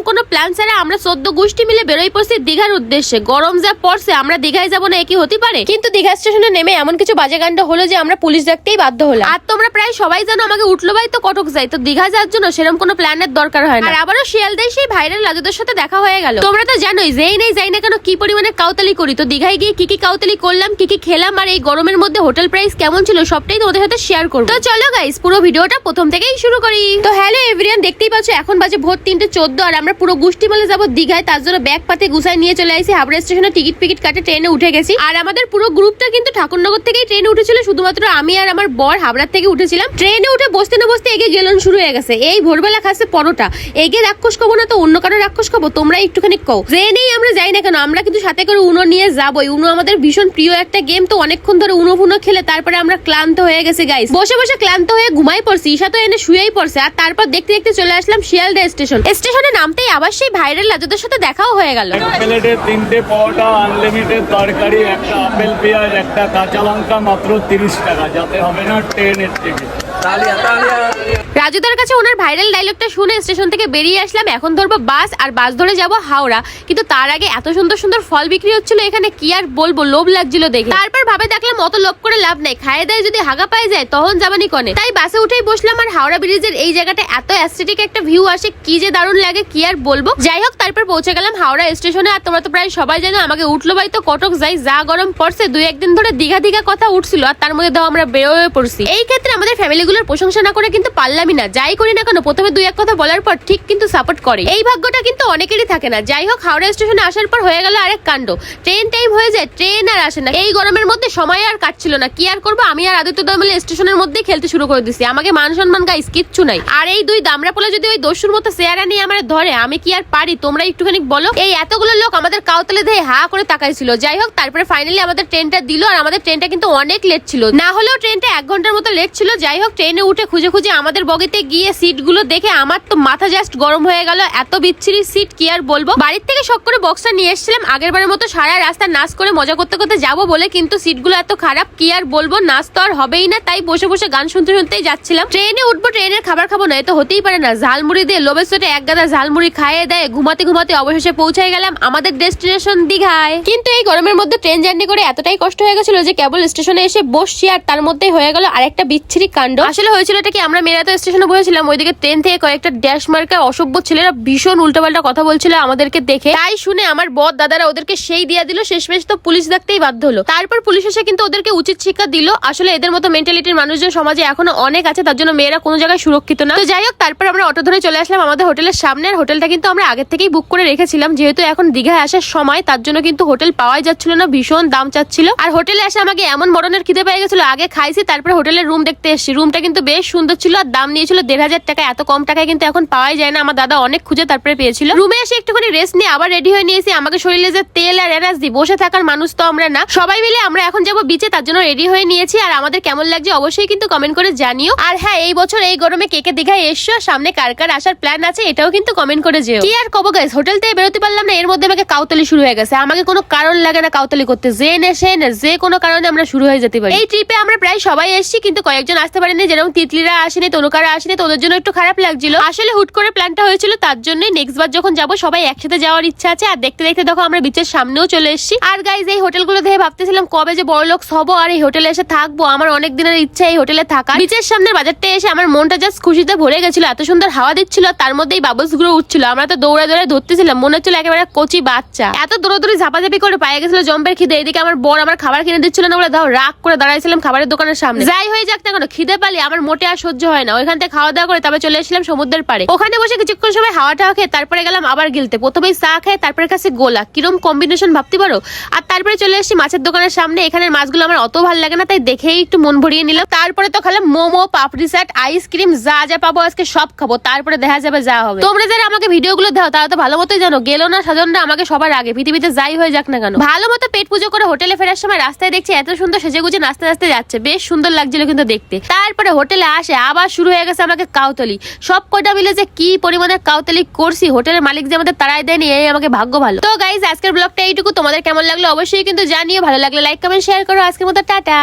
কোনো প্ল্যান ছাড়া আমরা 14 গোষ্ঠী মিলে বেরোই পড়ছি দীঘার উদ্দেশ্যে। গরম যা পড়ছে আমরা দীঘায় যাবো না একই হতে পারে? কিন্তু দীঘা স্টেশনে নেমে এমন কিছু বাজে কাণ্ড হলো যে আমরা পুলিশ ডাকতেই বাধ্য হলাম। আর তোমরা প্রায় সবাই জানো আমাকে উঠলো ভাই তো কটক যাই, তো দীঘা যাওয়ার জন্য সেরকম কোনো প্ল্যানের দরকার হয় না। আর আবারও শিয়ালদায় সেই ভাইরাল রাজুদের সাথে দেখা হয়ে গেল। তোমরা তো জানোই যেই নেই যাই না কেন কি পরিমাণে কাউতালি করি। তো দীঘায় গিয়ে কি কি কাউতালি করলাম, কি কি খেলাম, আর এই গরমের মধ্যে হোটেল প্রাইস কেমন ছিল সবটাই তোমাদের সাথে শেয়ার করব। তো চলো গাইস পুরো ভিডিওটা প্রথম থেকেই শুরু করি। তো হ্যালো এভরিওয়ান, দেখতেই পাচ্ছ এখন বাজে ভোর 3:14 আর আমরা পুরো গোষ্ঠী মিলে যাবো দীঘায়। তার জন্য ব্যাগ পাতে গুছাই নিয়ে চলে আসি হাবড়া স্টেশনে, টিকিট কাটে ট্রেনে উঠে গেছি। আর আমাদের পুরো গ্রুপটা কিন্তু ঠাকুরনগর থেকেই ট্রেনে উঠেছিল, শুধুমাত্র আমি আর আমার বর হাবড়া থেকে উঠেছিলাম। ট্রেনে উঠে বসতে না বসতে এগে গেলন শুরু হয়ে গেছে। এই ভোরবেলা খাচ্ছে পরোটা, এগে রাক্ষস খাবো না তো অন্য কারো রাক্ষস খাবো? তোমরা একটুখানি কও। যে নেই আমরা যাই না কেন, আমরা কিন্তু সাথে করে উনো নিয়ে যাবোই। উনো আমাদের ভীষণ প্রিয় একটা গেম, তো অনেকক্ষণ ধরে উনো ফুনো খেলে তারপরে আমরা ক্লান্ত হয়ে গেছি গাইস। বসে বসে ক্লান্ত হয়ে ঘুমাই পড়ছি, ঈশা তো এনে শুয়েই পড়ছে। আর তারপর দেখতে দেখতে চলে আসলাম শিয়ালদা স্টেশন। স্টেশনে নামতেই আবার সেই ভাইরাল রাজুদের সাথে দেখাও হয়ে গেল। প্লেটে 3টে পরোটা, আনলিমিটেড তরকারি, একটা আপেল পেঁয়াজ, একটা কাঁচা লঙ্কা, মাত্র 30 টাকা। যাতে হবে না ট্রেনের টিকিট। রাজুদার কাছে ওনার ভাইরাল ডায়লগটা শুনে স্টেশন থেকে বেরিয়ে আসলাম। এখন ধরবো বাস, আর বাস ধরে যাব হাওড়া। কিন্তু তার আগে এত সুন্দর সুন্দর ফল বিক্রি হচ্ছিল এখানে, কি আর বলবো, লোভ লাগছিল দেখে। তারপর ভাবে দেখলাম অত লোভ করে লাভ নাই, খায় দেয় যদি হাগা পাই যায় তখন যাবানি কনে। তাই বাসে উঠেই বসলাম। আর হাওড়া ব্রিজের এই জায়গাটা এত অ্যাস্থেটিক একটা ভিউ আসে, কি যে দারুণ লাগে কি আর বলবো। যাই হোক তারপর পৌঁছে গেলাম হাওড়া স্টেশনে। আর তোমরা তো প্রায় সবাই জানো আমাকে উঠলো ভাই তো কটক যাই, যা গরম পড়ছে। 2-1 দিন ধরে দীঘা কথা উঠছিল, আর তার মধ্যে দাও আমরা বেরোয় পড়ছি। এই ক্ষেত্রে আমাদের ফ্যামিলিগুলোর প্রশংসা না করে কিন্তু পারলামই না। যাই করি না কেন প্রথমে 2-1 কথা বলার পর ঠিক কিন্তু সাপোর্ট করে। এই ভাগ্যটা কিন্তু অনেকেরই থাকে না। যাই হোক হাওড়া স্টেশনে আসার পর হয়ে গেল আরেক কাণ্ড। ট্রেন টাইম হয়ে যায়, ট্রেন আর আসে না। এই গরমের মধ্যে সময় আর কাটছিল না, কি আর করবো। আমি আর আদিত্য মিলে স্টেশনের মধ্যেই খেলতে শুরু করে দিছি। আমাকে মান সম্মান গাইস কিচ্ছু নাই। আর এই 2 দামড়া পোলা যদি ওই দস্যুর মতো চেহারা নিয়ে আমার ধরে, আমি কি আর পারি? তোমরা একটুখানি বলো। এই এতগুলো লোক আমাদের কাউতালে দিয়ে হা করে তাকাইছিল। যাই হোক তারপরে ফাইনালি আমাদের ট্রেনটা দিল। আর আমাদের ট্রেনটা কিন্তু অনেক লেট ছিল, না হলেও ট্রেনটা 1 ঘন্টার মতো লেট ছিল। যাই হোক ট্রেনে উঠে খুঁজে আমাদের বগিতে গিয়ে সিটগুলো দেখে আমার তো মাথা জাস্ট গরম হয়ে গেল। এত বিচ্ছিরি সিট কি আর বলবো। বাড়ির থেকে শখ করে বক্সটা নিয়ে এসেছিলাম আগেরবারের মতো সারা রাস্তা নাচ করে মজা করতে করতে যাবো বলে, কিন্তু সিটগুলো এত খারাপ কি আর বলবো। নাচ তো আর হবেই না, তাই বসে বসে গান শুনতে শুনতেই যাচ্ছিলাম। ট্রেনে উঠবো, ট্রেনের খাবার খাবো না, এ তো হতেই পারে না। ঝালমুড়ি দিয়ে লোভের চোটে এক গাদা ঝালমুড়ি খাইয়ে দেয়। ঘুমাতে ঘুমাতে অবশেষে পৌঁছে গেলাম আমাদের ডেস্টিনেশন দীঘায়। কিন্তু এই গরমের মধ্যে ট্রেন জার্নি করে এতটাই কষ্ট হয়ে গেছিল যে কেবল স্টেশনে এসে বসছি, আর তার মধ্যে হয়ে গেল আরেকটা বিচ্ছিরি কাণ্ড। আসলে হয়েছিল এটা কি, আমরা মেয়েরা তো স্টেশনে বসেছিলাম, ওইদিকে ট্রেন থেকে কয়েকটা ড্যাশ মার্কা অসভ্য ছেলেরা ভীষণ উল্টাপাল্টা কথা বলছিল আমাদেরকে দেখে। তাই শুনে আমার বদ দাদারা ওদেরকে সেই দিয়া দিল। শেষমেশ তো পুলিশ ডাকতেই বাধ্য হলো। তারপর পুলিশ এসে কিন্তু ওদেরকে উচিত শিক্ষা দিল। আসলে এদের মতো মেন্টালিটির মানুষজন সমাজে এখনো অনেক আছে, তার জন্য মেয়েরা কোনো জায়গায় সুরক্ষিত না। তো যাই হোক তারপর আমরা অটো ধরে চলে আসলাম আমাদের হোটেলের সামনে। আর হোটেলটা কিন্তু আমরা আগের থেকেই বুক করে রেখেছিলাম, যেহেতু এখন দীঘায় আসার সময়, তার জন্য কিন্তু হোটেল পাওয়াই যাচ্ছিল না, ভীষণ দাম চাচ্ছিল। আর হোটেলে এসে আমাকে এমন মরণের খিদে পেয়ে গেছিল, আগে খাইছি তারপরে হোটেলের রুম দেখতে এসেছি। রুমটা কিন্তু বেশ সুন্দর ছিল, আর দাম নিয়েছিল 1500 টাকা। এত কম টাকায় কিন্তু এখন পাওয়াই যায় না। আমার দাদা অনেক খুঁজে তারপরে পেয়েছিল। রুমে এসে একটুখানি রেস্ট নিয়ে আবার রেডি হয়ে নিয়েছি। আমাকে শরীরে যে তেল আর এনার্জি, বসে থাকার মানুষ তো আমরা না। সবাই মিলে আমরা এখন যাবো বিচে, তার জন্য রেডি হয়ে নিয়েছি। আর আমাদের কেমন লাগছে অবশ্যই কিন্তু কমেন্ট করে জানিও। আর হ্যাঁ, এই বছর এই গরমে কে কে দীঘায় এসছো, সামনে কার কার আসার প্ল্যান আছে এটাও কিন্তু কমেন্ট করে যেও। কি আর কব গাইস, হোটেল থেকে বেরোতে পারলাম না, এর মধ্যে আমাকে কাউতালি শুরু হয়ে গেছে। আমাকে কোনো কারণ লাগে না কাউতালি করতে, যে কোনো কারণে আমরা শুরু হয়ে যেতে পারি। এই ট্রিপে আমরা প্রায় সবাই এসেছি, কিন্তু কয়েকজন আসতে পারেনি, যেরকম তিতলিরা আসেনি, তনুকারা আসেনি, তো ওদের জন্য একটু খারাপ লাগছিল। আসলে হুট করে প্ল্যানটা হয়েছিল, তার জন্য নেক্সট বার যখন যাবো সবাই একসাথে যাওয়ার ইচ্ছা আছে। আর দেখতে দেখতে দেখো আমরা বিচের সামনেও চলে এসেছি। আর গাইজ এই হোটেলগুলো দেখে ভাবতেছিলাম কবে যে বড়লোক হবো আর এই হোটেলে এসে থাকবো। আমার অনেক দিনের ইচ্ছা এই হোটেলে থাকা। বিচের সামনের বাজারটা এসে আমার মনটা জাস্ট খুশিতে ভরে গেছিল। এত সুন্দর হাওয়া দিচ্ছিল, তার মধ্যেই বাবলস গুলো উঠছিল। আমরা তো দৌড়ে দৌড়ে ধরতেছিলাম, মনে হচ্ছিল একেবারে কচি বাচ্চা। এত দৌড়াদৌড়ি ঝাপাঝাপি করে পায়ে গেছিল জম্পের খিদে। এদিকে আমার বর আমার খাবার কিনে দিচ্ছিল না বলে দাও রাগ করে দাঁড়াইছিলাম খাবারের দোকানের সামনে। যাই হয়ে যাক না কেন, খিদে পালি আমার মোটে আর সহ্য হয় না। ওইখান থেকে খাওয়া দাওয়া করে তারপরে চলে এসেছিলাম সমুদ্রের পাড়ে। ওখানে বসে কিছুক্ষণ সময় হাওয়া টাওয়া খেয়ে তারপরে গেলাম আবার গিলতে। প্রথমেই চা খাই, তারপরে কাছে গোলা, কিরম কম্বিনেশন ভাবতে পারো। আর তারপরে চলে এসেছি মাছের দোকানের সামনে। এখানের মাছগুলো আমার অত ভালো লাগে না, তাই দেখেই একটু মন ভরিয়ে নিলাম। তারপরে তো খেলাম মোমো, পাপড়ি চাট, আইসক্রিম, যা যা পাবো আজকে সব খাবো। তারপরে দেখা যাবে যা হবে। তোমরা যারা আমাকে ভিডিওগুলো দাও তারা তো ভালো মতোই জানো, গেলো না সাজনরা আমাকে সবার আগে, পৃথিবীতে যাই হয়ে যাক না কেন। ভালো মতো পেট পুজো করে হোটেলে ফেরার সময় রাস্তায় দেখছি এত সুন্দর সেজে গুজে নাচতে নাচতে যাচ্ছে, বেশ সুন্দর লাগছিল কিন্তু দেখতে। তারপরে হোটেলে আসে আবার শুরু হয়ে গেছে আমাকে কাউতালি। সব কয়টা মিলে যে কি পরিমাণে কাউতালি করছি, হোটেলের মালিক যে আমাদের তাড়াই দেয়নি, এই আমাকে ভাগ্য ভালো। তো গাইজ আজকের ব্লগটা এইটুকু। তোমাদের কেমন লাগলো অবশ্যই কিন্তু জানিও। ভালো লাগলে লাইক কমেন্ট শেয়ার করো। আজকের মতো টাটা।